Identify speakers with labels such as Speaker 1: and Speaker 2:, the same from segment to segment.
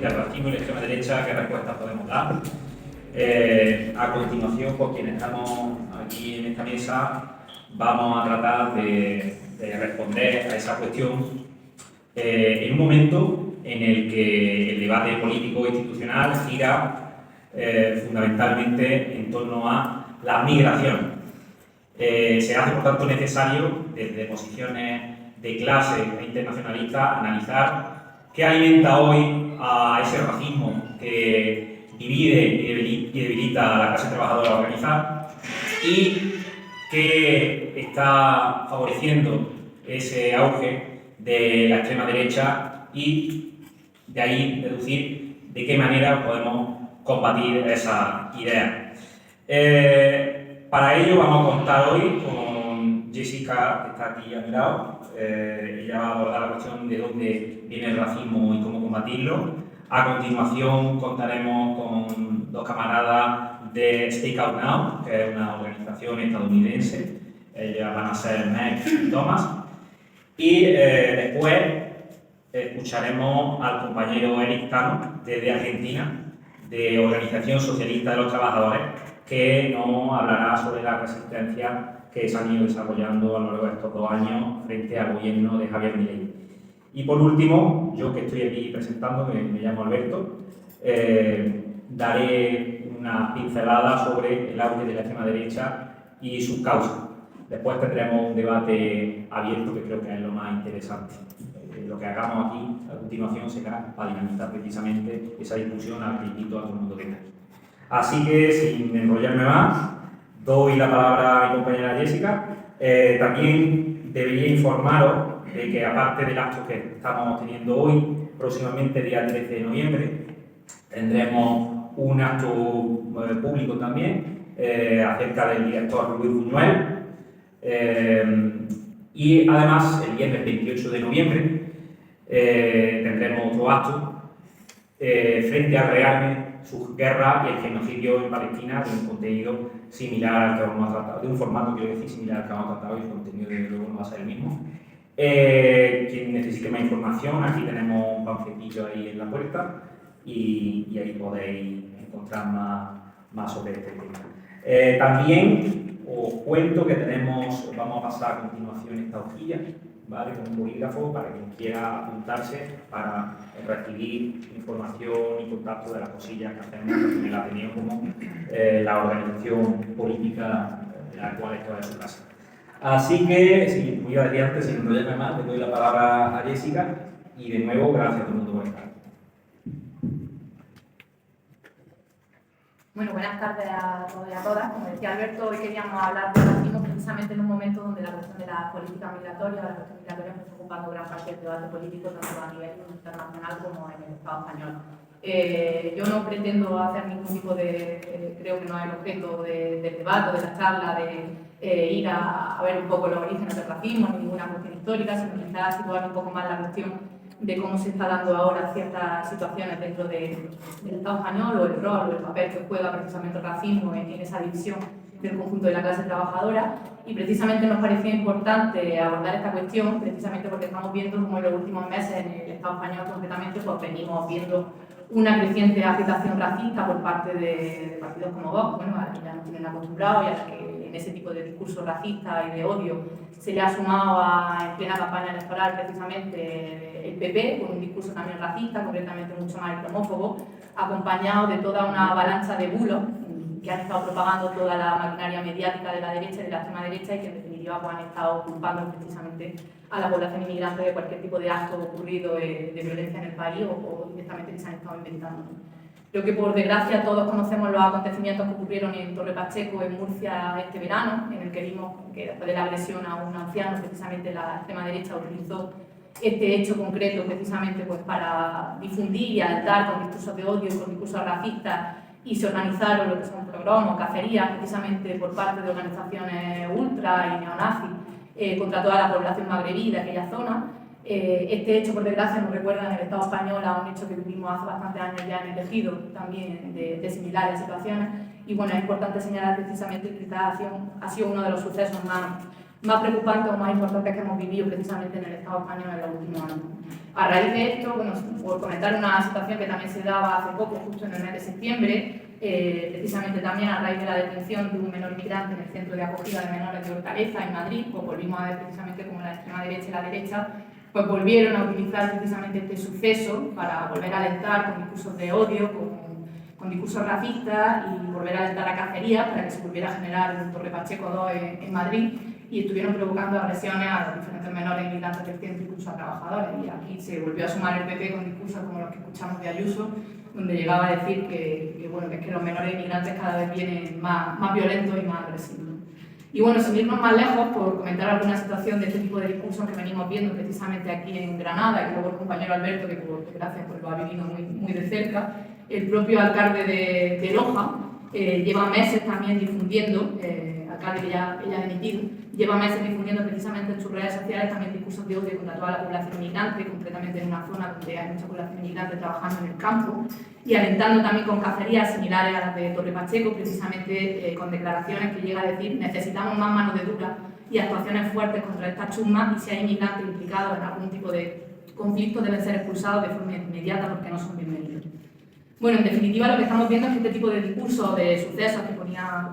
Speaker 1: frente al racismo y la extrema derecha, ¿qué respuestas podemos dar? A continuación, pues quienes estamos aquí en esta mesa, vamos a tratar de responder a esa cuestión en un momento en el que el debate político e institucional gira fundamentalmente en torno a la migración. Se hace, por tanto, necesario, desde posiciones de clase e internacionalista, analizar qué alimenta hoy a ese racismo que divide y debilita a la clase trabajadora organizada y que está favoreciendo ese auge de la extrema derecha y de ahí deducir de qué manera podemos combatir esa idea. Para ello vamos a contar hoy con Jessica, que está aquí a mi lado. Ella va a abordar la cuestión de dónde viene el racismo y cómo combatirlo. A continuación contaremos con dos camaradas de Speak Out Now, que es una organización estadounidense. Ellas van a ser Meg y Thomas. Y después escucharemos al compañero Eric Cano, desde Argentina, de Organización Socialista de los Trabajadores, que nos hablará sobre la resistencia que se han ido desarrollando a lo largo de estos 2 años frente al gobierno de Javier Milei. Y por último, yo que estoy aquí presentando, me llamo Alberto, daré una pincelada sobre el auge de la extrema derecha y sus causas. Después tendremos un debate abierto que creo que es lo más interesante. Lo que hagamos aquí a continuación será para dinamizar precisamente esa discusión a la que invito a todo el mundo que venga. Así que, sin enrollarme más, doy la palabra a mi compañera Jessica. También debería informaros de que, aparte del acto que estamos teniendo hoy, próximamente, día 13 de noviembre, tendremos un acto público también acerca del director Luis Buñuel. Y además, el viernes 28 de noviembre, tendremos otro acto frente al rearme, su guerra y el genocidio en Palestina, de un contenido similar al que vamos a tratar, de un formato, quiero decir, similar al que vamos a tratar hoy, el contenido desde luego no va a ser el mismo. Quien necesite más información, aquí tenemos un panfletillo ahí en la puerta y ahí podéis encontrar más sobre este tema. También os cuento que vamos a pasar a continuación esta hojilla, ¿vale? Con un bolígrafo para quien quiera apuntarse para recibir información y contacto de las cosillas que hacemos en el Ateneo como la organización política de la cual esto es su casa. Así que, sí, como iba a decir antes, sin enrollarme más, le doy la palabra a Jessica y de nuevo gracias a todo el mundo por estar.
Speaker 2: Bueno, buenas tardes a todos y a todas. Como decía Alberto, hoy queríamos hablar de racismo precisamente en un momento donde la cuestión de la política migratoria, la cuestión migratoria está ocupando gran parte del debate político, tanto a nivel internacional como en el Estado español. Yo no pretendo hacer ningún tipo de, creo que no es el objeto del debate o de la charla, de ir a ver un poco los orígenes del racismo, ni ninguna cuestión histórica, sino quizás situar un poco más la cuestión de cómo se está dando ahora ciertas situaciones dentro del Estado español o el rol o el papel que juega precisamente el racismo en esa división del conjunto de la clase trabajadora. Y precisamente nos parecía importante abordar esta cuestión precisamente porque estamos viendo como en los últimos meses en el Estado español concretamente pues venimos viendo una creciente agitación racista por parte de partidos como Vox, bueno, a la que ya nos tienen acostumbrados y a la que en ese tipo de discurso racista y de odio se le ha sumado en plena campaña electoral precisamente el PP, con un discurso también racista, concretamente mucho más islamófobo, acompañado de toda una avalancha de bulos que han estado propagando toda la maquinaria mediática de la derecha y de la extrema derecha y que en definitiva pues, han estado culpando precisamente a la población inmigrante de cualquier tipo de acto ocurrido de violencia en el país o directamente que se han estado inventando. Creo que por desgracia todos conocemos los acontecimientos que ocurrieron en Torre Pacheco, en Murcia, este verano, en el que vimos que después de la agresión a un anciano, precisamente la extrema derecha utilizó este hecho concreto precisamente pues, para difundir y alertar con discursos de odio y con discursos racistas y se organizaron lo que son programas, cacerías, precisamente por parte de organizaciones ultra y neonazis contra toda la población magrebí de aquella zona. Este hecho, por desgracia, nos recuerda en el Estado español a un hecho que vivimos hace bastantes años ya en el Ejido, también de similares situaciones. Y bueno, es importante señalar precisamente que quizás ha sido uno de los sucesos más preocupantes o más importantes que hemos vivido precisamente en el Estado español en los últimos años. A raíz de esto, bueno, por comentar una situación que también se daba hace poco, justo en el mes de septiembre, precisamente también a raíz de la detención de un menor migrante en el centro de acogida de menores de Hortaleza, en Madrid, pues volvimos a ver precisamente como la extrema derecha y la derecha pues volvieron a utilizar precisamente este suceso para volver a alentar con discursos de odio, con discursos racistas y volver a alentar a cacerías para que se volviera a generar un Torre Pacheco 2 en Madrid, y estuvieron provocando agresiones a los diferentes menores inmigrantes del centro, incluso a trabajadores. Y aquí se volvió a sumar el PP con discursos como los que escuchamos de Ayuso, donde llegaba a decir que es que los menores inmigrantes cada vez vienen más violentos y más agresivos. Y bueno, sin irnos más lejos, por comentar alguna situación de este tipo de discursos que venimos viendo precisamente aquí en Granada, y que luego el compañero Alberto, que por desgracia pues lo ha vivido muy de cerca, el propio alcalde de Loja lleva meses también difundiendo, alcalde que ya ha dimitido, lleva meses difundiendo precisamente en sus redes sociales también discursos de odio contra toda la población inmigrante, concretamente en una zona donde hay mucha población inmigrante trabajando en el campo, y alentando también con cacerías similares a las de Torre Pacheco, precisamente con declaraciones que llega a decir: necesitamos más mano de dura y actuaciones fuertes contra estas chusmas, y si hay inmigrantes implicados en algún tipo de conflicto deben ser expulsados de forma inmediata porque no son bienvenidos. Bueno, en definitiva lo que estamos viendo es que este tipo de discursos, de sucesos, que ponía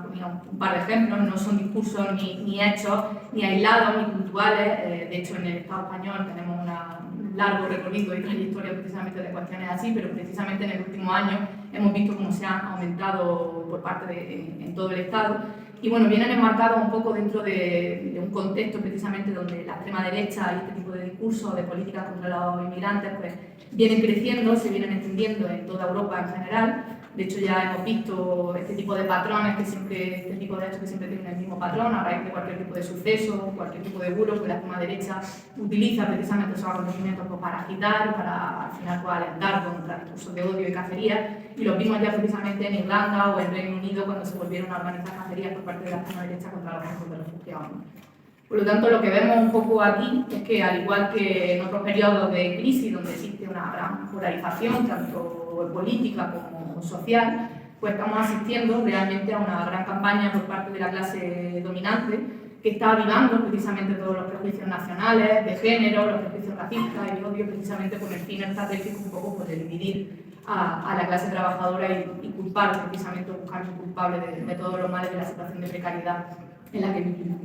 Speaker 2: un par de ejemplos, no son discursos ni hechos, ni aislados, ni puntuales. De hecho, en el Estado español tenemos un largo recorrido y trayectoria precisamente de cuestiones así, pero precisamente en el último año hemos visto cómo se han aumentado por parte en todo el Estado. Y bueno, vienen enmarcados un poco dentro de un contexto precisamente donde la extrema derecha y este tipo de discursos de políticas contra los inmigrantes pues vienen creciendo, se vienen extendiendo en toda Europa en general. De hecho, ya hemos visto este tipo de patrones, este tipo de hechos que siempre tienen el mismo patrón a raíz de cualquier tipo de suceso, cualquier tipo de bulo que la extrema derecha utiliza precisamente esos acontecimientos pues, para agitar y para al final pues, alentar contra discursos de odio y cacerías. Y lo vimos ya precisamente en Irlanda o en Reino Unido cuando se volvieron a organizar cacerías por parte de la extrema derecha contra los campos de refugiados. Por lo tanto, lo que vemos un poco aquí es que, al igual que en otros periodos de crisis donde existe una gran polarización, tanto política como social, pues estamos asistiendo realmente a una gran campaña por parte de la clase dominante que está avivando precisamente todos los prejuicios nacionales, de género, los prejuicios racistas y de odio, precisamente con el fin estratégico un poco pues, de dividir a la clase trabajadora y culpar precisamente, buscar un culpable de todos los males de la situación de precariedad en la que vivimos.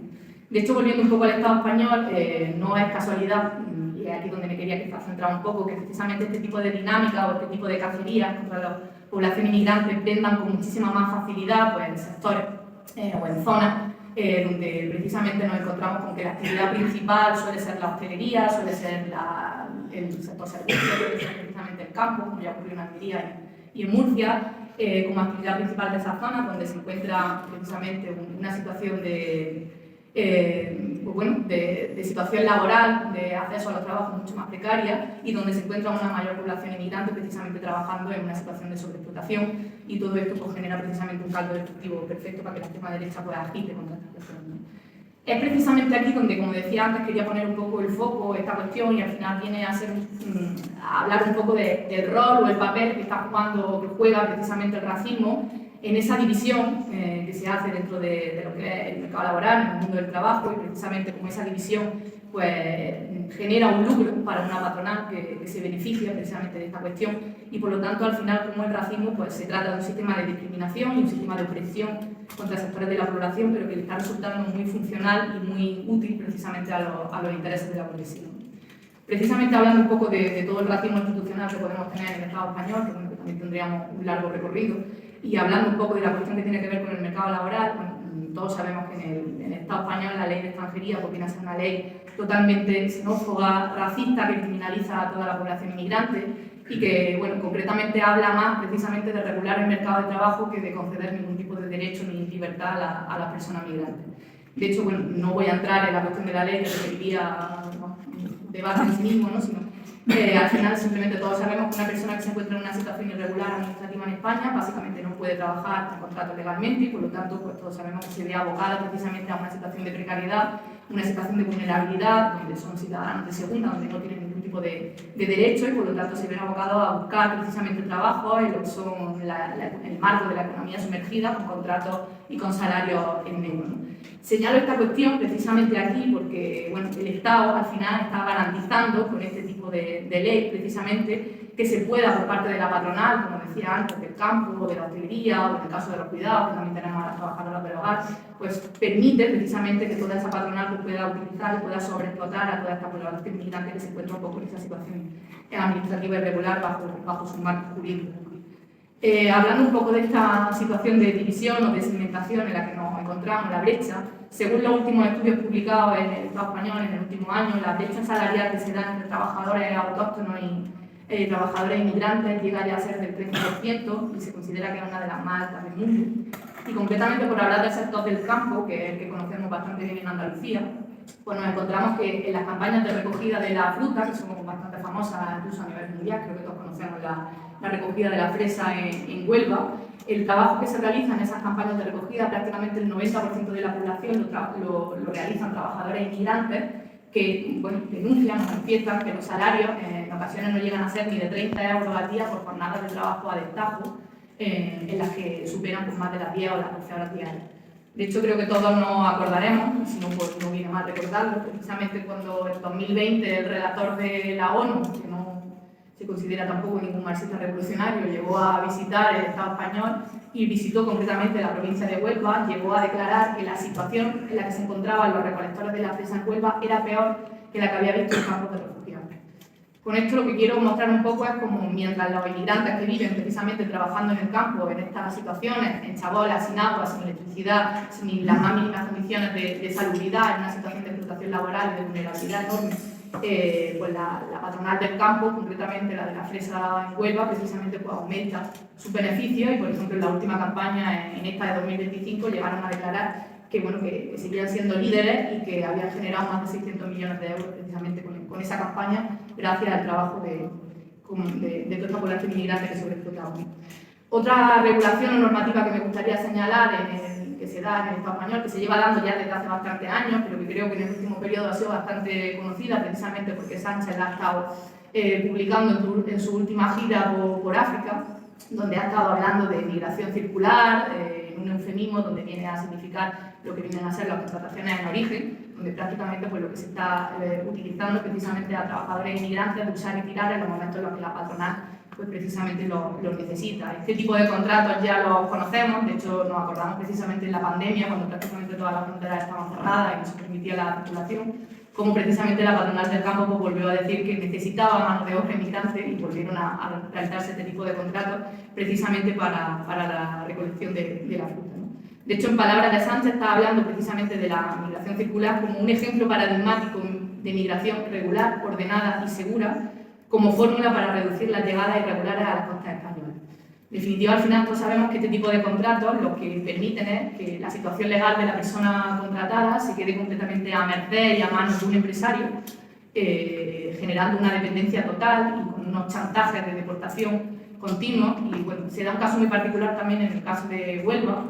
Speaker 2: De hecho, volviendo un poco al Estado español, no es casualidad, y es aquí donde me quería quizás centrar un poco, que precisamente este tipo de dinámica o este tipo de cacerías contra la población inmigrante vendan con muchísima más facilidad pues, en sectores o en zonas donde precisamente nos encontramos con que la actividad principal suele ser la hostelería, suele ser el sector servicios, precisamente el campo, como ya ocurrió en Almería y en Murcia, como actividad principal de esa zona, donde se encuentra precisamente una situación de situación laboral, de acceso a los trabajos mucho más precaria, y donde se encuentra una mayor población inmigrante precisamente trabajando en una situación de sobreexplotación, y todo esto pues, genera precisamente un caldo destructivo perfecto para que la extrema derecha pueda agite contra esta cuestión. Es precisamente aquí donde, como decía antes, quería poner un poco el foco esta cuestión, y al final viene a ser a hablar un poco del rol o el papel que está jugando, que juega precisamente el racismo en esa división que se hace dentro de lo que es el mercado laboral, en el mundo del trabajo, y precisamente como esa división pues, genera un lucro para una patronal que se beneficia precisamente de esta cuestión, y por lo tanto al final como el racismo pues, se trata de un sistema de discriminación y un sistema de opresión contra sectores de la población, pero que le está resultando muy funcional y muy útil precisamente a los intereses de la burguesía. Precisamente hablando un poco de todo el racismo institucional que podemos tener en el Estado español, que, bueno, que también tendríamos un largo recorrido, y hablando un poco de la cuestión que tiene que ver con el mercado laboral, bueno, todos sabemos que en el Estado español la ley de extranjería pues, viene a ser una ley totalmente xenófoba, racista, que criminaliza a toda la población inmigrante y que, bueno, concretamente habla más precisamente de regular el mercado de trabajo que de conceder ningún tipo de derecho ni libertad a las personas migrantes. De hecho, bueno, no voy a entrar en la cuestión de la ley, que requeriría un debate en sí mismo, ¿no? Sino al final simplemente todos sabemos que una persona que se encuentra en una situación irregular administrativa en España básicamente no puede trabajar en contrato legalmente, y por lo tanto pues todos sabemos que se ve abocada precisamente a una situación de precariedad, una situación de vulnerabilidad, donde son ciudadanos de segunda, donde no tienen ningún ningún tipo de derecho y por lo tanto se ven abocados a buscar precisamente trabajo en lo que son el marco de la economía sumergida, con contratos y con salarios en negro. Señalo esta cuestión precisamente aquí porque bueno, el Estado al final está garantizando con este tipo de ley precisamente que se pueda por parte de la patronal, como decía antes, del campo, de la hostelería o en el caso de los cuidados, que también tenemos a las trabajadoras del hogar, pues permite precisamente que toda esa patronal pues, pueda utilizar y pueda sobreexplotar a toda esta población inmigrante que se encuentra un poco en esa situación administrativa irregular bajo su marco jurídico. Hablando un poco de esta situación de división o de segmentación en la que nos encontramos, la brecha, según los últimos estudios publicados en el Estado español en el último año, la brecha salarial que se da entre trabajadores autóctonos y trabajadores inmigrantes llega ya a ser del 13% y se considera que es una de las más altas del mundo. Y concretamente por hablar del sector del campo, que es el que conocemos bastante bien en Andalucía, pues nos encontramos que en las campañas de recogida de la fruta, que son bastante famosas incluso a nivel mundial, creo que todos conocemos la recogida de la fresa en Huelva, el trabajo que se realiza en esas campañas de recogida, prácticamente el 90% de la población lo realizan trabajadores inmigrantes que bueno, denuncian, manifiestan que los salarios en ocasiones no llegan a ser ni de 30 euros al día por jornadas de trabajo a destajo, en las que superan pues, más de las 10 o las 12 horas diarias. De hecho, creo que todos nos acordaremos, si no, pues no viene mal recordarlo, precisamente cuando en 2020 el relator de la ONU, que no se considera tampoco ningún marxista revolucionario, llegó a visitar el Estado español y visitó concretamente la provincia de Huelva, llegó a declarar que la situación en la que se encontraban los recolectores de la fresa en Huelva era peor que la que había visto en campos de refugiados. Con esto lo que quiero mostrar un poco es como mientras los inmigrantes que viven precisamente trabajando en el campo, en estas situaciones, en chabolas, sin agua, sin electricidad, sin las más mínimas condiciones de salubridad, en una situación de explotación laboral y de vulnerabilidad enorme, pues la patronal del campo, concretamente la de la fresa en Huelva, precisamente pues, aumenta sus beneficios y, por ejemplo, en la última campaña, en esta de 2025, llegaron a declarar que, bueno, que seguían siendo líderes y que habían generado más de 600 millones de euros precisamente con esa campaña, gracias al trabajo de toda esta población inmigrante que sobreexplotaba. Otra regulación o normativa que me gustaría señalar que se da en el Estado español, que se lleva dando ya desde hace bastantes años, pero que creo que en el último periodo ha sido bastante conocida, precisamente porque Sánchez la ha estado publicando en su última gira por África, donde ha estado hablando de migración circular, en un eufemismo donde viene a significar lo que vienen a ser las contrataciones en origen, donde prácticamente pues, lo que se está utilizando precisamente a trabajadores inmigrantes de usar y tirar en los momentos en los que la patronal pues precisamente los necesita. Este tipo de contratos ya los conocemos, de hecho nos acordamos precisamente en la pandemia, cuando prácticamente todas las fronteras estaban cerradas y no se permitía la circulación, como precisamente la patronal del campo pues, volvió a decir que necesitaba mano de obra inmigrante y volvieron a realizarse este tipo de contratos precisamente para la recolección de la fruta. ¿No? De hecho, en palabras de Sánchez está hablando precisamente de la migración circular como un ejemplo paradigmático de migración regular, ordenada y segura, como fórmula para reducir las llegadas irregulares a las costas españolas. En definitiva, al final todos sabemos que este tipo de contratos lo que permiten es que la situación legal de la persona contratada se quede completamente a merced y a manos de un empresario, generando una dependencia total y con unos chantajes de deportación continuos. Y bueno, se da un caso muy particular también en el caso de Huelva,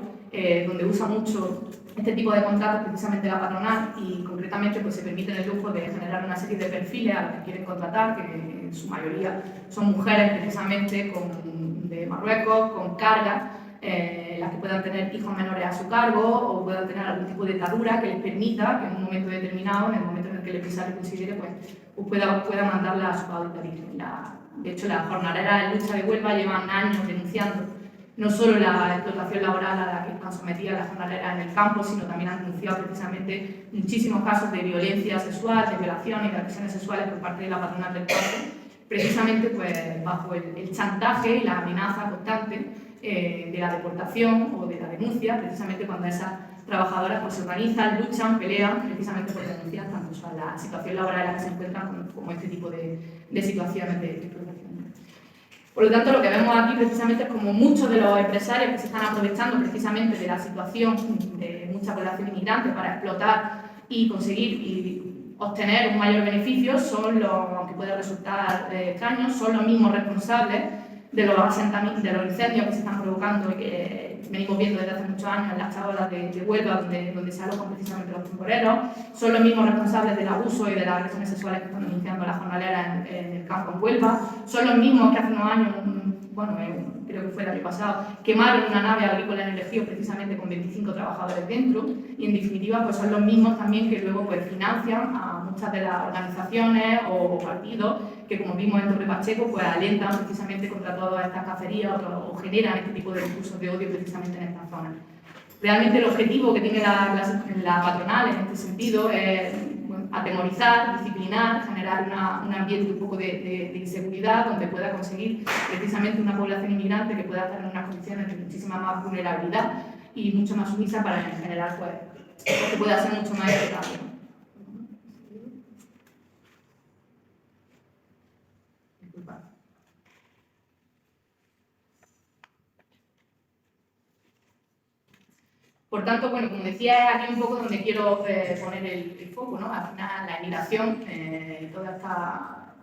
Speaker 2: donde usa mucho este tipo de contratos precisamente la patronal y concretamente pues, se permite el lujo de generar una serie de perfiles a los que quieren contratar, que en su mayoría son mujeres precisamente de Marruecos, con cargas, las que puedan tener hijos menores a su cargo o puedan tener algún tipo de atadura que les permita que en un momento determinado, en el momento en el que el empresario considere, pues pueda mandarla a su país de origen. De hecho, las jornaleras en lucha de Huelva llevan años denunciando no solo la explotación laboral a la que están sometidas las jornaleras en el campo, sino también han denunciado precisamente muchísimos casos de violencia sexual, de violaciones y de agresiones sexuales por parte de la patronal del campo, precisamente pues, bajo el chantaje y la amenaza constante de la deportación o de la denuncia, precisamente cuando esas trabajadoras pues, se organizan, luchan, pelean, precisamente por denunciar tanto la situación laboral en la que se encuentran como este tipo de situaciones de explotación. Por lo tanto, lo que vemos aquí precisamente es como muchos de los empresarios que se están aprovechando precisamente de la situación de mucha población inmigrante para explotar y conseguir y obtener un mayor beneficio son los, aunque puede resultar extraño, son los mismos responsables de los asentamientos, de los incendios que se están provocando venimos viendo desde hace muchos años en las chabolas de Huelva, donde se alojan precisamente los temporeros, son los mismos responsables del abuso y de las agresiones sexuales que están denunciando las jornaleras en el campo en Huelva, son los mismos que hace unos años, creo que fue el año pasado, quemaron una nave agrícola en el Ejío precisamente con 25 trabajadores dentro, y en definitiva pues son los mismos también que luego pues financian a muchas de las organizaciones o partidos que, como vimos en Torre Pacheco, pues alientan precisamente contra todas estas cacerías o generan este tipo de discursos de odio precisamente en estas zonas. Realmente el objetivo que tiene la patronal en este sentido es atemorizar, disciplinar, generar un ambiente un poco de inseguridad donde pueda conseguir precisamente una población inmigrante que pueda estar en unas condiciones de muchísima más vulnerabilidad y mucho más sumisa para en general pues, que pueda ser mucho más eficaz. Por tanto, bueno, como decía, es aquí un poco donde quiero poner el foco, ¿no? Al final, la inmigración, toda esta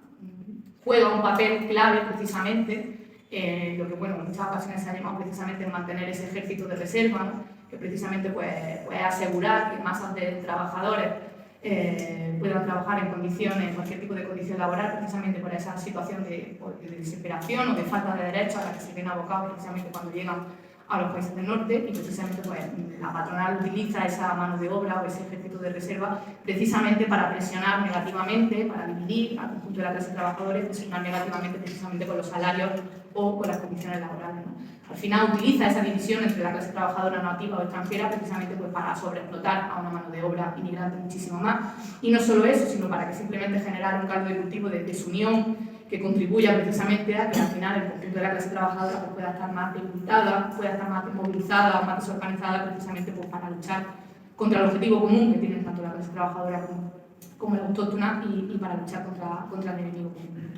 Speaker 2: juega un papel clave precisamente, lo que, bueno, en muchas ocasiones se ha llamado precisamente mantener ese ejército de reserva, ¿no? Que precisamente puede asegurar que masas de trabajadores puedan trabajar en condiciones, cualquier tipo de condición laboral, precisamente por esa situación de desesperación o de falta de derechos a la que se ven abocados precisamente cuando llegan a los países del norte, y precisamente pues, la patronal utiliza esa mano de obra o ese ejército de reserva precisamente para presionar negativamente, para dividir al conjunto de la clase trabajadora y presionar negativamente precisamente con los salarios o con las condiciones laborales, ¿no? Al final utiliza esa división entre la clase trabajadora nativa o extranjera precisamente pues, para sobreexplotar a una mano de obra inmigrante muchísimo más. Y no solo eso, sino para que simplemente generar un caldo de cultivo de desunión que contribuya precisamente a que al final el conjunto de la clase trabajadora pues, pueda estar más debilitada, pueda estar más desmovilizada, más desorganizada precisamente pues, para luchar contra el objetivo común que tienen tanto la clase trabajadora como la autóctona y para luchar contra el enemigo común.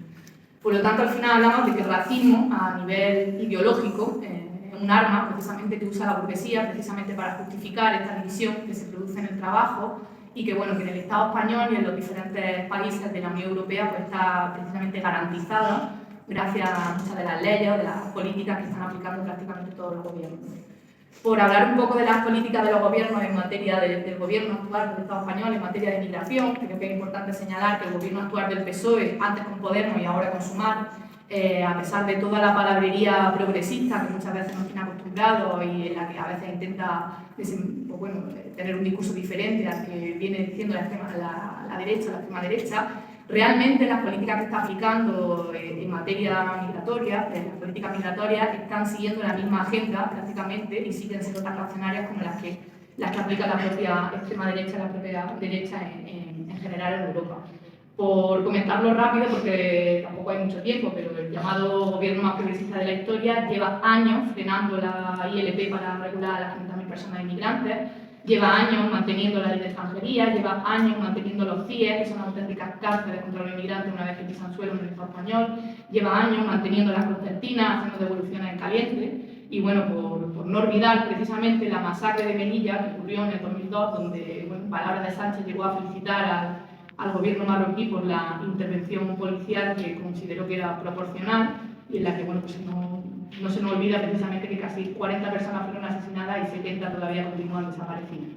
Speaker 2: Por lo tanto, al final hablamos de que el racismo a nivel ideológico es un arma precisamente que usa la burguesía precisamente para justificar esta división que se produce en el trabajo y que, bueno, que en el Estado español y en los diferentes países de la Unión Europea pues, está precisamente garantizada gracias a muchas de las leyes o de las políticas que están aplicando prácticamente todos los gobiernos. Por hablar un poco de las políticas de los gobiernos en materia del gobierno actual del Estado español, en materia de migración, creo que es importante señalar que el gobierno actual del PSOE, antes con Podemos y ahora con Sumar, a pesar de toda la palabrería progresista que muchas veces nos tiene acostumbrados y en la que a veces intenta pues bueno, tener un discurso diferente al que viene diciendo la extrema derecha, realmente las políticas que está aplicando en materia migratoria, las políticas migratorias están siguiendo la misma agenda prácticamente y siguen siendo tan reaccionarias como las que aplica la propia extrema derecha, la propia derecha en general en Europa. Por comentarlo rápido, porque tampoco hay mucho tiempo, pero el llamado gobierno más progresista de la historia lleva años frenando la ILP para regular a las 30.000 personas inmigrantes, lleva años manteniendo la ley de extranjería, lleva años manteniendo los CIE, que son auténticas cárceles contra los inmigrantes una vez que pisan suelo en el Estado español, lleva años manteniendo las concertinas, haciendo devoluciones en caliente, y bueno, por no olvidar precisamente la masacre de Melilla que ocurrió en el 2002, donde, bueno, en palabras de Sánchez, llegó a felicitar al gobierno marroquí por la intervención policial que consideró que era proporcional y en la que, bueno, pues no se nos olvida precisamente que casi 40 personas fueron asesinadas y 70 todavía continúan desaparecidas.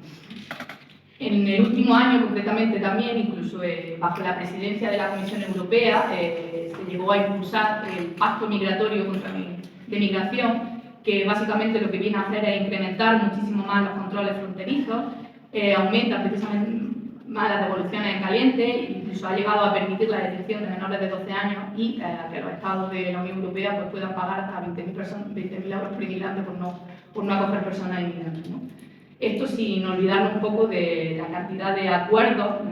Speaker 2: En el último año, concretamente también, incluso bajo la presidencia de la Comisión Europea, se llegó a impulsar el Pacto Migratorio de Migración, que básicamente lo que viene a hacer es incrementar muchísimo más los controles fronterizos, aumenta precisamente más las devoluciones en caliente, incluso ha llegado a permitir la detención de menores de 12 años y que los estados de la Unión Europea pues, puedan pagar hasta 20.000 euros por inmigrante por no acoger personas inmigrantes, ¿no? Esto sin olvidarnos un poco de la cantidad de acuerdos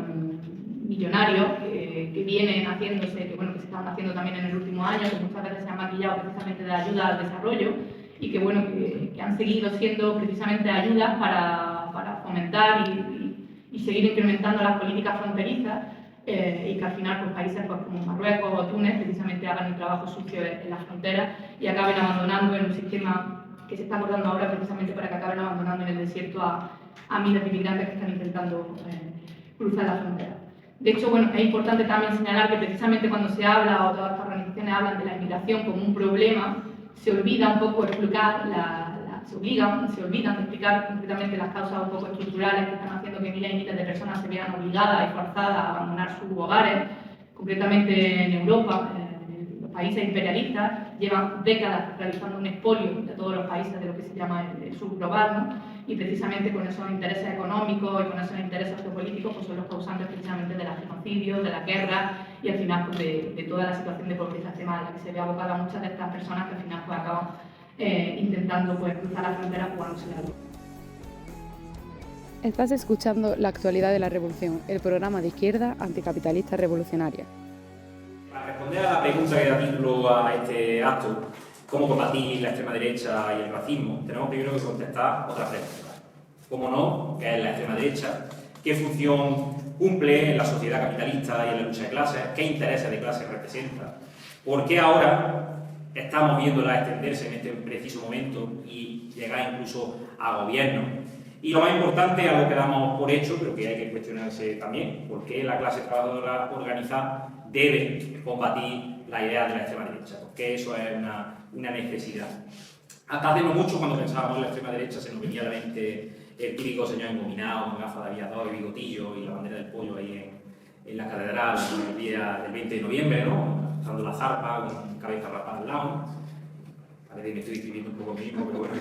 Speaker 2: millonarios que vienen haciéndose, que, bueno, que se están haciendo también en el último año, que muchas veces se han maquillado precisamente de ayuda al desarrollo y que, bueno, que han seguido siendo precisamente ayudas para fomentar y seguir incrementando las políticas fronterizas y que al final pues, países pues, como Marruecos o Túnez precisamente hagan un trabajo sucio en las fronteras y acaben abandonando en un sistema que se está abordando ahora precisamente para que acaben abandonando en el desierto a miles de inmigrantes que están intentando cruzar la frontera. De hecho, bueno, es importante también señalar que precisamente cuando se habla o todas las organizaciones hablan de la inmigración como un problema, se olvida un poco explicar se olvidan de explicar concretamente las causas un poco estructurales que están haciendo que miles y miles de personas se vean obligadas y forzadas a abandonar sus hogares, concretamente en Europa. Los países imperialistas llevan décadas realizando un expolio de todos los países de lo que se llama el sur global, ¿no? Y precisamente con esos intereses económicos y con esos intereses geopolíticos pues son los causantes precisamente de los genocidios, de la guerra y al final pues, de toda la situación de pobreza extrema en la que se ve abocada muchas de estas personas que al final pues acaban intentando pues, cruzar la frontera jugándose la vida.
Speaker 3: Estás escuchando La actualidad de la revolución, el programa de izquierda anticapitalista revolucionaria.
Speaker 1: Para responder a la pregunta que da título a este acto, ¿cómo combatir la extrema derecha y el racismo?, tenemos primero que contestar otra pregunta. ¿Cómo no? ¿Qué es la extrema derecha? ¿Qué función cumple en la sociedad capitalista y en la lucha de clases? ¿Qué intereses de clase representa? ¿Por qué ahora estamos viéndola extenderse en este preciso momento y llegar incluso a gobierno? Y lo más importante, algo que damos por hecho, pero que hay que cuestionarse también, ¿por qué la clase trabajadora organizada debe combatir la idea de la extrema derecha? Porque eso es una necesidad. Hasta hace no mucho, cuando pensábamos en la extrema derecha, se nos venía a la mente el típico señor engominado, con gafas de aviador y bigotillo y la bandera del pollo ahí en la catedral el día del 20 de noviembre, ¿no? Usando la zarpa, con cabeza rapada al lado. Parece que me estoy describiendo un poco mismo, pero bueno.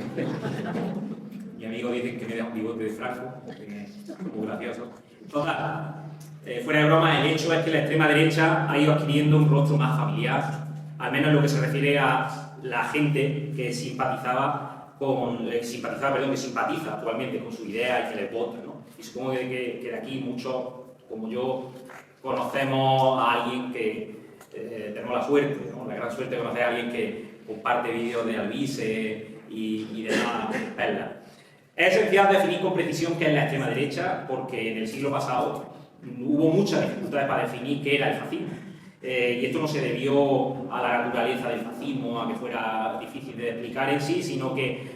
Speaker 1: Mi amigo dice que me da un bigote de Franco, que es muy gracioso. Total, fuera de broma, el hecho es que la extrema derecha ha ido adquiriendo un rostro más familiar, al menos en lo que se refiere a la gente que simpatiza actualmente con su idea y que les vota, ¿no? Y supongo que de aquí muchos, como yo, conocemos a alguien que tenemos la suerte, ¿no? La gran suerte de conocer a alguien que comparte vídeos de Alvise y demás perlas. Es esencial definir con precisión qué es la extrema derecha, porque en el siglo pasado hubo muchas dificultades para definir qué era el fascismo. Y esto no se debió a la naturaleza del fascismo, a que fuera difícil de explicar en sí, sino que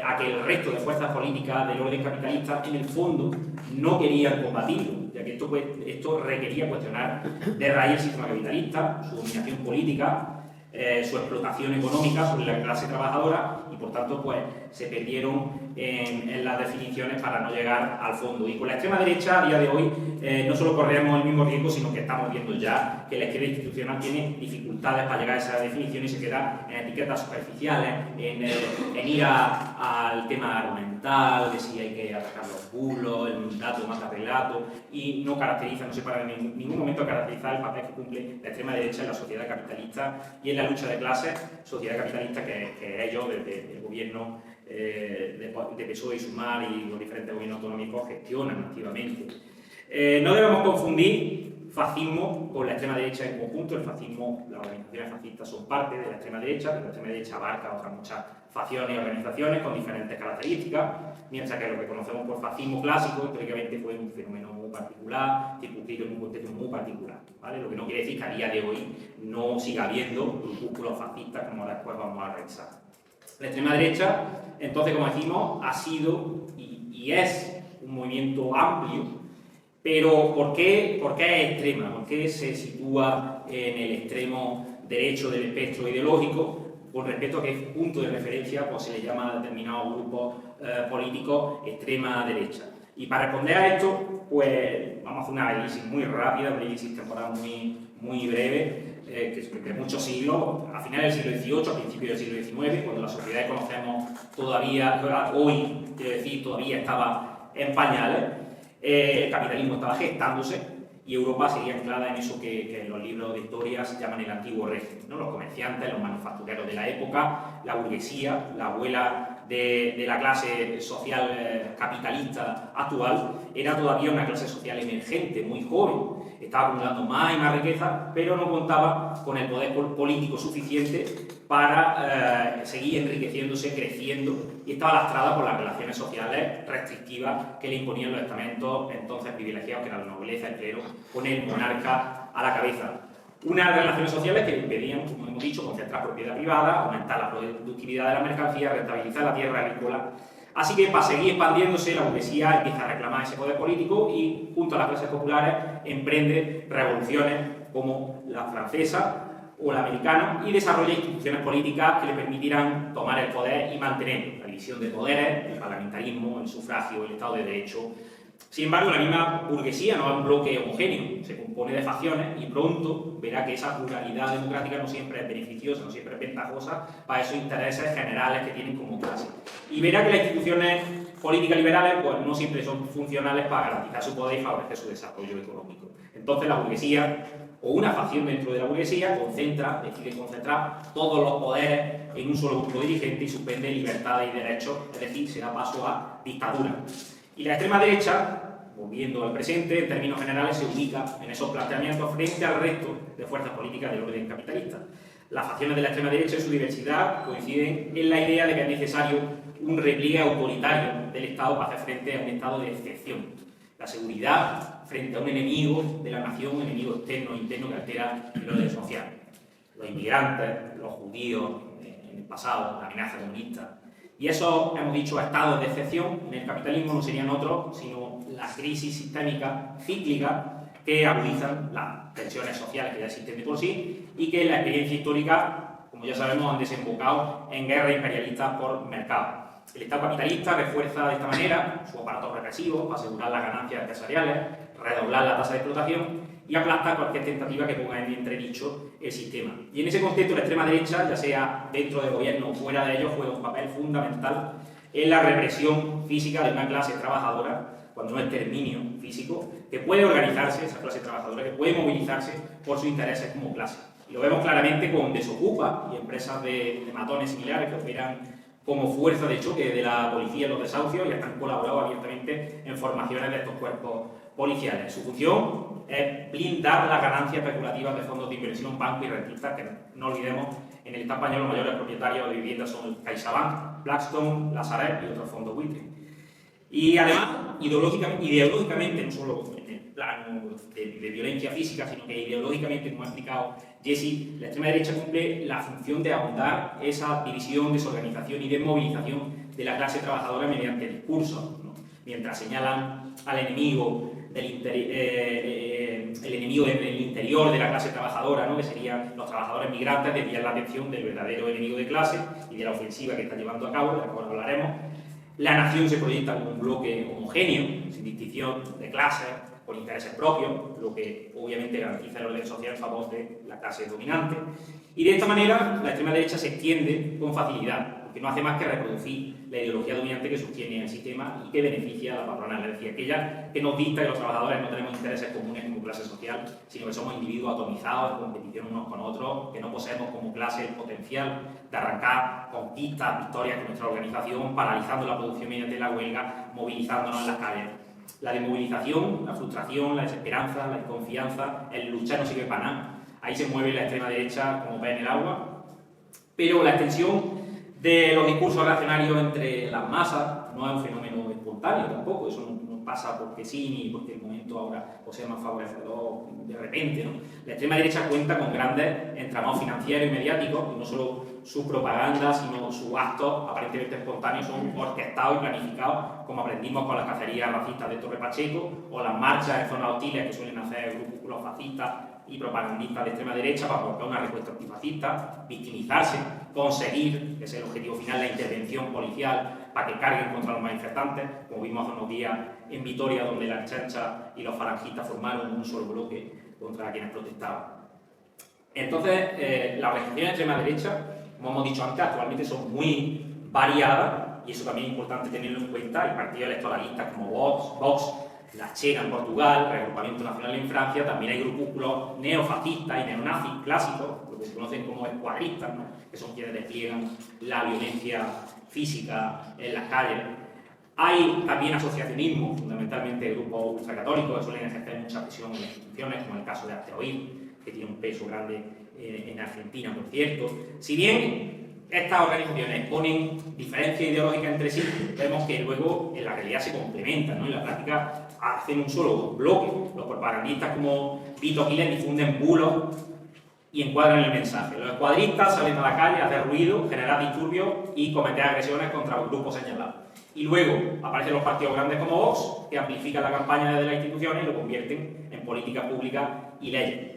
Speaker 1: a que el resto de fuerzas políticas del orden capitalista, en el fondo, no querían combatirlo, ya que esto requería cuestionar de raíz el sistema capitalista, su dominación política, su explotación económica sobre la clase trabajadora y, por tanto, pues se perdieron en las definiciones para no llegar al fondo. Y con la extrema derecha, a día de hoy, no solo corremos el mismo riesgo, sino que estamos viendo ya que la izquierda institucional tiene dificultades para llegar a esa definición y se queda en etiquetas superficiales, en ir al tema argumental, de si hay que atacar los bulos, el dato mata relato, y no se para en ningún momento caracterizar el papel que cumple la extrema derecha en la sociedad capitalista y en la lucha de clases, sociedad capitalista que ellos, desde el gobierno de PSOE y Sumar y los diferentes gobiernos autonómicos gestionan activamente. No debemos confundir fascismo con la extrema derecha en conjunto. El fascismo, las organizaciones fascistas son parte de la extrema derecha, pero la extrema derecha abarca otras muchas facciones y organizaciones con diferentes características, mientras que lo que conocemos por fascismo clásico históricamente fue un fenómeno muy particular, circunscrito en un contexto muy particular, ¿vale? Lo que no quiere decir que a día de hoy no siga habiendo grupúsculos fascistas, como después vamos a revisar. La extrema derecha, entonces, como decimos, ha sido y es un movimiento amplio, pero ¿por qué es extrema? ¿Por qué se sitúa en el extremo derecho del espectro ideológico? Con respecto a qué punto de referencia pues, se le llama a determinados grupos políticos extrema derecha. Y para responder a esto, pues vamos a hacer una análisis muy rápida, un análisis temporal muy breve, que es de muchos siglos, a finales del siglo XVIII, a principios del siglo XIX, cuando la sociedad que conocemos todavía, hoy, quiero decir, todavía estaba en pañales, el capitalismo estaba gestándose y Europa seguía anclada en eso que en los libros de historia se llaman el antiguo régimen, ¿no? Los comerciantes, los manufactureros de la época, la burguesía, la abuela de la clase social capitalista actual, era todavía una clase social emergente, muy joven, estaba acumulando más y más riqueza, pero no contaba con el poder político suficiente para seguir enriqueciéndose, creciendo, y estaba lastrada por las relaciones sociales restrictivas que le imponían los estamentos entonces privilegiados, que eran la nobleza, el clero, con el monarca a la cabeza. Unas relaciones sociales que impedían, como hemos dicho, concentrar propiedad privada, aumentar la productividad de la mercancía, rentabilizar la tierra agrícola. Así que para seguir expandiéndose, la burguesía empieza a reclamar ese poder político y, junto a las clases populares, emprende revoluciones como la francesa o la americana y desarrolla instituciones políticas que le permitirán tomar el poder y mantenerlo. división de poderes, el parlamentarismo, el sufragio, el Estado de Derecho. Sin embargo, la misma burguesía no es un bloque homogéneo, se compone de facciones y pronto verá que esa pluralidad democrática no siempre es beneficiosa, no siempre es ventajosa para esos intereses generales que tienen como clase. Y verá que las instituciones políticas liberales pues, no siempre son funcionales para garantizar su poder y favorecer su desarrollo económico. Entonces, la burguesía, o una facción dentro de la burguesía, decide concentrar todos los poderes en un solo grupo dirigente y suspende libertades y derechos, es decir, se da paso a dictadura. Y la extrema derecha, volviendo al presente, en términos generales se ubica en esos planteamientos frente al resto de fuerzas políticas del orden capitalista. Las facciones de la extrema derecha en su diversidad coinciden en la idea de que es necesario un repliegue autoritario del Estado para hacer frente a un estado de excepción. La seguridad frente a un enemigo de la nación, un enemigo externo e interno que altera el orden social. Los inmigrantes, los judíos en el pasado, la amenaza comunista. Y esos, hemos dicho, estados de excepción en el capitalismo no serían otros, sino las crisis sistémicas cíclicas que agudizan las tensiones sociales que ya existen de por sí y que en la experiencia histórica, como ya sabemos, han desembocado en guerras imperialistas por mercado. El Estado capitalista refuerza de esta manera su aparato represivo para asegurar las ganancias empresariales, redoblar la tasa de explotación y aplasta cualquier tentativa que ponga en entredicho el sistema. Y en ese contexto la extrema derecha, ya sea dentro del gobierno o fuera de ello, juega un papel fundamental en la represión física de una clase trabajadora, cuando no es exterminio físico, que puede organizarse, esa clase trabajadora, que puede movilizarse por sus intereses como clase. Y lo vemos claramente con Desocupa y empresas de matones similares que operan como fuerza de choque de la policía en los desahucios y han colaborado abiertamente en formaciones de estos cuerpos policiales. Su función es blindar las ganancias especulativas de fondos de inversión, bancos y rentistas, que no olvidemos, en el Estado español los mayores propietarios de viviendas son el CaixaBank, Blackstone, la Sareb y otros fondos buitre. Y además, ideológicamente, no solo en el plano de violencia física, sino que ideológicamente, como ha explicado Jesse, la extrema derecha cumple la función de ahondar esa división, desorganización y desmovilización de la clase trabajadora mediante discursos, ¿no? Mientras señalan al enemigo del interior de la clase trabajadora, ¿no? Que serían los trabajadores migrantes, desvían la atención del verdadero enemigo de clase y de la ofensiva que está llevando a cabo, de la cual hablaremos. La nación se proyecta como un bloque homogéneo, sin distinción de clases, con intereses propios, lo que obviamente garantiza el orden social en favor de la clase dominante. Y de esta manera la extrema derecha se extiende con facilidad, porque no hace más que reproducir la ideología dominante que sostiene el sistema y que beneficia a la patronal, es decir, aquella que nos dicta que los trabajadores no tenemos intereses comunes como clase social, sino que somos individuos atomizados en competición unos con otros, que no poseemos como clase el potencial de arrancar conquistas, victorias con nuestra organización, paralizando la producción mediante la huelga, movilizándonos en las calles. La desmovilización, la frustración, la desesperanza, la desconfianza, el luchar no sirve para nada. Ahí se mueve la extrema derecha como pez en el agua. Pero la extensión de los discursos reaccionarios entre las masas no es un fenómeno espontáneo tampoco. Eso no pasa porque sí ni porque el momento ahora sea más favorecedor de repente, ¿no? La extrema derecha cuenta con grandes entramados financieros y mediáticos, y no solo su propaganda, sino sus actos aparentemente espontáneos son orquestados y planificados, como aprendimos con las cacerías racistas de Torre Pacheco o las marchas en zonas hostiles que suelen hacer grupúsculos fascistas y propagandistas de extrema derecha para provocar una respuesta antifascista, victimizarse, conseguir, que es el objetivo final, la intervención policial para que carguen contra los manifestantes, como vimos hace unos días en Vitoria, donde las chanchas y los falangistas formaron un solo bloque contra quienes protestaban. Entonces, las organizaciones de extrema derecha, como hemos dicho antes, actualmente son muy variadas, y eso también es importante tenerlo en cuenta. Hay partidos electoralistas como Vox, la Chega en Portugal, el Reagrupamiento Nacional en Francia. También hay grupúsculos neofascistas y neonazis clásicos, lo que se conocen como escuadristas, ¿no? Que son quienes despliegan la violencia física en las calles. Hay también asociacionismo, fundamentalmente grupos ultracatólicos que suelen ejercer mucha presión en las instituciones, como el caso de Hazte Oír, que tiene un peso grande en Argentina, por cierto. Si bien estas organizaciones ponen diferencias ideológicas entre sí, vemos que luego en la realidad se complementan, ¿no? En la práctica hacen un solo bloque. Los propagandistas como Vito Giles difunden bulos y encuadran el mensaje. Los escuadristas salen a la calle a hacer ruido, generar disturbios y cometer agresiones contra los grupos señalados. Y luego aparecen los partidos grandes como Vox, que amplifican la campaña desde las instituciones y lo convierten en políticas públicas y leyes.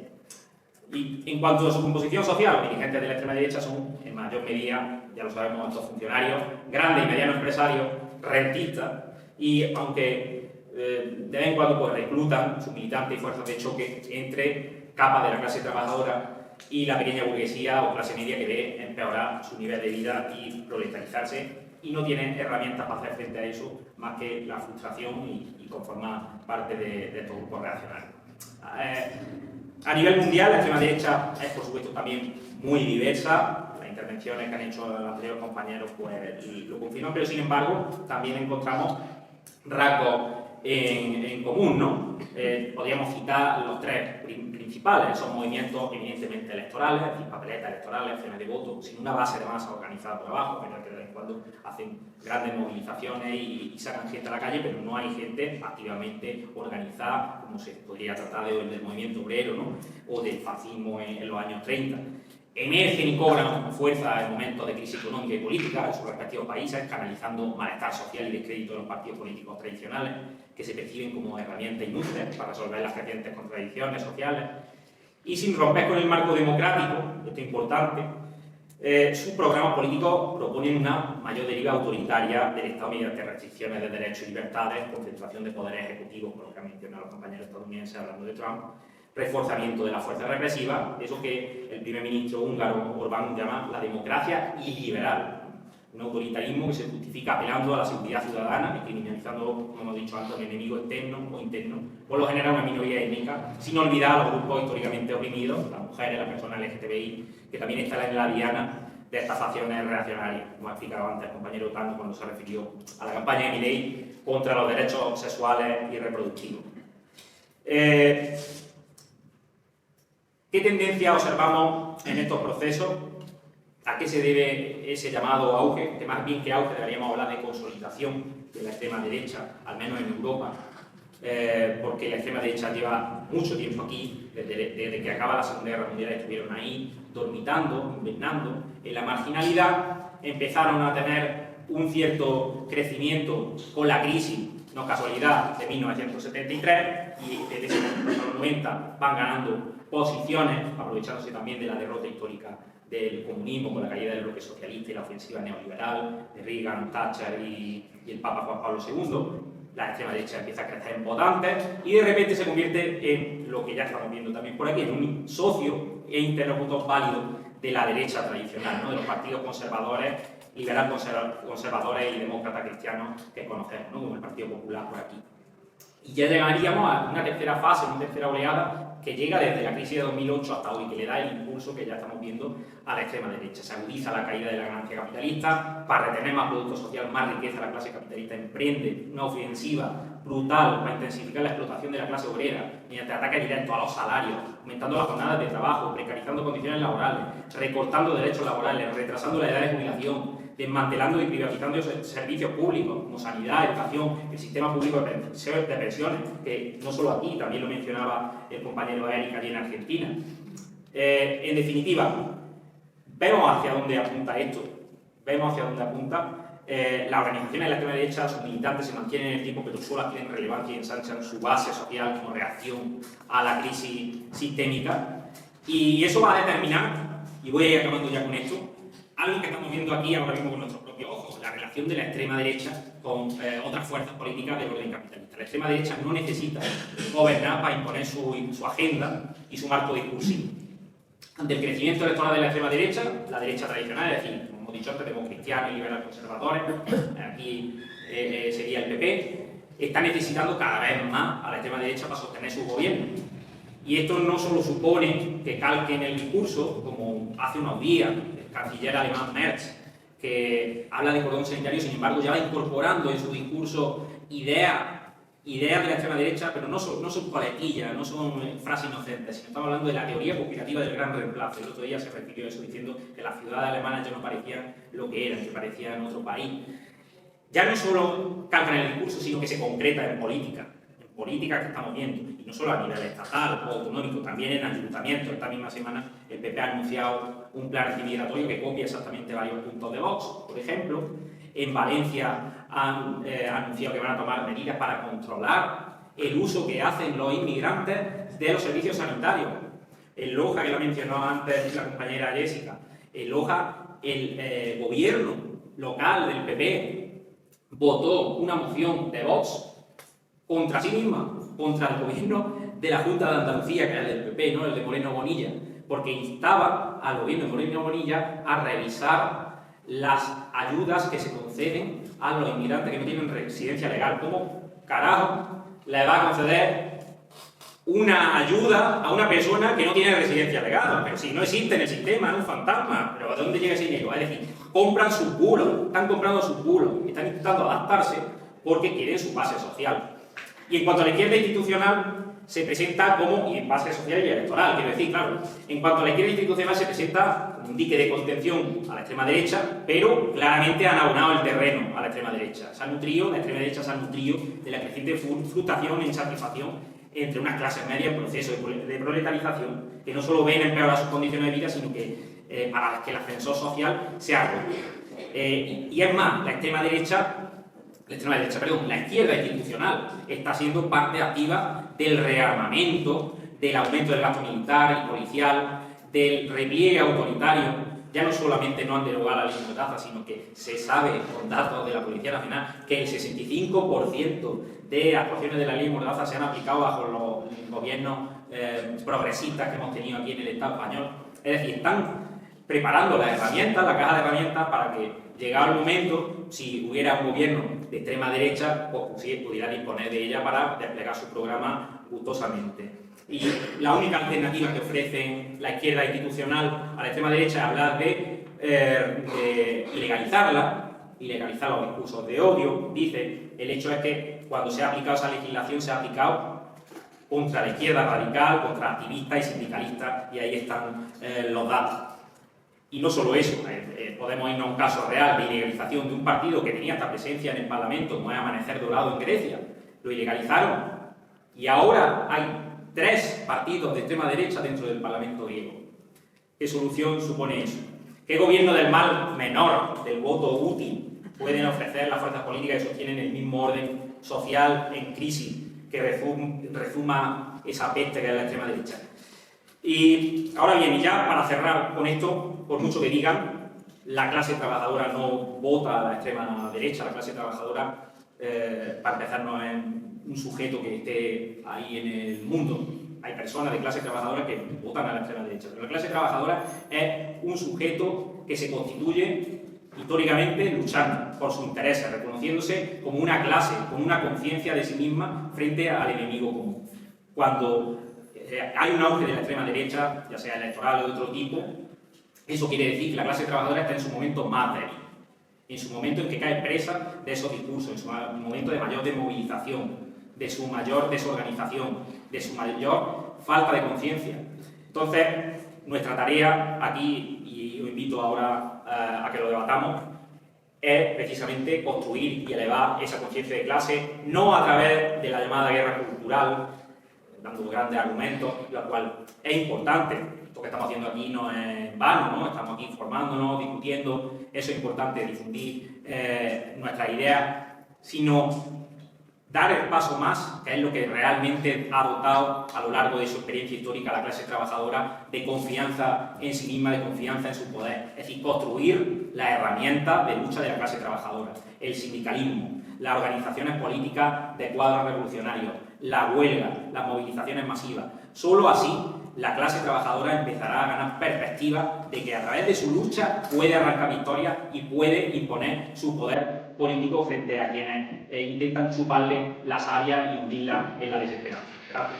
Speaker 1: Y en cuanto a su composición social, los dirigentes de la extrema derecha son, en mayor medida, ya lo sabemos, altos funcionarios, grandes y medianos empresarios, rentistas, y aunque de vez en cuando pues, reclutan sus militantes y fuerzas de choque entre capas de la clase trabajadora y la pequeña burguesía o clase media que ve empeorar su nivel de vida y proletarizarse, y no tienen herramientas para hacer frente a eso más que la frustración y conformar parte de estos grupos reaccionarios. A nivel mundial, la extrema derecha es, por supuesto, también muy diversa. Las intervenciones que han hecho los anteriores compañeros pues, lo confirman, pero sin embargo también encontramos rasgos en común, ¿no? Podríamos citar los tres principales. Son movimientos eminentemente electorales, es decir, papeletas electorales, acciones de voto, sin una base de masa organizada por abajo, pero que de vez en cuando hacen grandes movilizaciones y sacan gente a la calle, pero no hay gente activamente organizada, como se podría tratar del movimiento obrero, ¿no? O del fascismo en los años 30. Emergen y cobran fuerza en momentos de crisis económica y política en sus respectivos países, canalizando malestar social y descrédito de los partidos políticos tradicionales, que se perciben como herramientas inútiles para resolver las crecientes contradicciones sociales. Y sin romper con el marco democrático, esto es importante, sus programas políticos proponen una mayor deriva autoritaria del Estado mediante restricciones de derechos y libertades, concentración de poderes ejecutivos, por lo que han mencionado los compañeros estadounidenses hablando de Trump, reforzamiento de la fuerza represiva, eso que el primer ministro húngaro Orbán llama la democracia iliberal, un autoritarismo que se justifica apelando a la seguridad ciudadana y criminalizando, como hemos dicho antes, un enemigo externo o interno, por lo general una minoría étnica, sin olvidar a los grupos históricamente oprimidos, las mujeres, las personas LGTBI, que también están en la diana de estas facciones reaccionarias, como ha explicado antes el compañero Otando cuando se refirió a la campaña de Milei contra los derechos sexuales y reproductivos. ¿Qué tendencia observamos en estos procesos? ¿A qué se debe ese llamado auge? Que más bien que auge deberíamos hablar de consolidación de la extrema derecha, al menos en Europa, porque la extrema derecha lleva mucho tiempo aquí, desde que acaba la Segunda Guerra Mundial estuvieron ahí, dormitando, invernando en la marginalidad, empezaron a tener un cierto crecimiento con la crisis, no casualidad, de 1973, y desde los 90 van ganando posiciones, aprovechándose también de la derrota histórica del comunismo con la caída del bloque socialista y la ofensiva neoliberal de Reagan, Thatcher y el Papa Juan Pablo II. La extrema derecha empieza a crecer en votantes y de repente se convierte en lo que ya estamos viendo también por aquí, en un socio e interlocutor válido de la derecha tradicional, ¿no? De los partidos conservadores, liberal conservadores y demócratas cristianos que conocemos, ¿no? Como el Partido Popular por aquí. Y ya llegaríamos a una tercera fase, una tercera oleada, que llega desde la crisis de 2008 hasta hoy, que le da el impulso que ya estamos viendo a la extrema derecha. Se agudiza la caída de la ganancia capitalista, para retener más producto social, más riqueza, la clase capitalista emprende una ofensiva brutal para intensificar la explotación de la clase obrera, mediante ataques directos a los salarios, aumentando las jornadas de trabajo, precarizando condiciones laborales, recortando derechos laborales, retrasando la edad de jubilación, desmantelando y privatizando servicios públicos como sanidad, educación, el sistema público de pensiones, que no solo aquí, también lo mencionaba el compañero Eric allí en Argentina. En definitiva, vemos hacia dónde apunta esto, vemos hacia dónde apunta. Las organizaciones de la extrema derecha, sus militantes se mantienen en el tiempo, pero solo adquieren relevancia y ensanchan su base social como reacción a la crisis sistémica. Y eso va a determinar, y voy a ir acabando ya con esto, algo que estamos viendo aquí ahora mismo con nuestros propios ojos, la relación de la extrema derecha con otras fuerzas políticas del orden capitalista. La extrema derecha no necesita gobernar para imponer su agenda y su marco discursivo. Ante el crecimiento electoral de la extrema derecha, la derecha tradicional, es decir, como hemos dicho antes, tenemos cristianos y liberales conservadores, aquí sería el PP, está necesitando cada vez más a la extrema derecha para sostener su gobierno. Y esto no solo supone que calquen el discurso, como hace unos días el canciller alemán Merz, que habla de cordón sanitario, sin embargo ya va incorporando en su discurso ideas de la extrema derecha, pero no son coletillas, no son frases inocentes, sino estamos hablando de la teoría conspirativa del gran reemplazo. El otro día se refirió a eso diciendo que las ciudades alemanas ya no parecían lo que eran, que parecían otro país. Ya no solo calcan el discurso, sino que se concreta en política que estamos viendo, y no solo a nivel estatal o autonómico, también en ayuntamientos. Esta misma semana el PP ha anunciado un plan antimigratorio que copia exactamente varios puntos de Vox. Por ejemplo, en Valencia han anunciado que van a tomar medidas para controlar el uso que hacen los inmigrantes de los servicios sanitarios. En Loja, que lo mencionó antes la compañera Jessica, en Loja el gobierno local del PP votó una moción de Vox contra sí misma, contra el gobierno de la Junta de Andalucía, que era el del PP, no el de Moreno Bonilla, porque instaba al gobierno de Moreno Bonilla a revisar las ayudas que se conceden a los inmigrantes que no tienen residencia legal. ¿Cómo carajo le va a conceder una ayuda a una persona que no tiene residencia legal? Pero si no existe en el sistema, es un fantasma. ¿Pero a dónde llega ese dinero? Es decir, compran sus bulos, están comprando sus bulos, están intentando adaptarse porque quieren su base social. Y en cuanto a la izquierda institucional, se presenta como, y en base social y electoral, quiero decir, claro, en cuanto a la izquierda institucional se presenta como un dique de contención a la extrema derecha, pero claramente han abonado el terreno a la extrema derecha. La extrema derecha se ha nutrido de la creciente frustración e insatisfacción entre unas clases medias en proceso de proletarización, que no solo ven empeorar sus condiciones de vida, sino que para las que el ascensor social se ha roto. Y es más, la izquierda institucional está siendo parte activa del rearmamento, del aumento del gasto militar y policial, del repliegue autoritario. Ya no solamente no han derogado la ley de Mordaza, sino que se sabe, con datos de la Policía Nacional, que el 65% de actuaciones de la ley de Mordaza se han aplicado bajo los gobiernos progresistas que hemos tenido aquí en el Estado español. Es decir, están preparando las herramientas, la caja de herramientas, para que, llegado el momento, si hubiera un gobierno de extrema derecha, pues pudiera disponer de ella para desplegar su programa gustosamente. Y la única alternativa que ofrecen la izquierda institucional a la extrema derecha es hablar de ilegalizar los discursos de odio. Dice, el hecho es que cuando se ha aplicado esa legislación se ha aplicado contra la izquierda radical, contra activistas y sindicalistas, y ahí están los datos. Y no solo eso, podemos irnos a un caso real de ilegalización de un partido que tenía esta presencia en el Parlamento, como es Amanecer Dorado en Grecia. Lo ilegalizaron y ahora hay 3 partidos de extrema derecha dentro del Parlamento griego. ¿Qué solución supone eso? ¿Qué gobierno del mal menor, del voto útil, pueden ofrecer las fuerzas políticas que sostienen el mismo orden social en crisis que rezuma esa peste que es la extrema derecha? Y ahora bien, y ya para cerrar con esto, por mucho que digan, la clase trabajadora no vota a la extrema derecha. La clase trabajadora, para empezar, no es un sujeto que esté ahí en el mundo. Hay personas de clase trabajadora que votan a la extrema derecha, pero la clase trabajadora es un sujeto que se constituye históricamente luchando por sus intereses, reconociéndose como una clase, con una conciencia de sí misma frente al enemigo común. Cuando hay un auge de la extrema derecha, ya sea electoral o de otro tipo, eso quiere decir que la clase trabajadora está en su momento más débil, en su momento en que cae presa de esos discursos, en su momento de mayor desmovilización, de su mayor desorganización, de su mayor falta de conciencia. Entonces, nuestra tarea aquí, y os invito ahora a que lo debatamos, es precisamente construir y elevar esa conciencia de clase, no a través de la llamada guerra cultural, dando grandes argumentos, lo cual es importante. Esto que estamos haciendo aquí no es vano, ¿no? Estamos aquí informándonos, discutiendo, eso es importante, difundir nuestras ideas, sino dar el paso más, que es lo que realmente ha dotado a lo largo de su experiencia histórica a la clase trabajadora de confianza en sí misma, de confianza en su poder. Es decir, construir las herramientas de lucha de la clase trabajadora, el sindicalismo, las organizaciones políticas de cuadros revolucionarios, la huelga, las movilizaciones masivas. Solo así la clase trabajadora empezará a ganar perspectiva de que a través de su lucha puede arrancar victorias y puede imponer su poder político frente a quienes intentan chuparle las áreas y hundirla en la desesperanza. Gracias.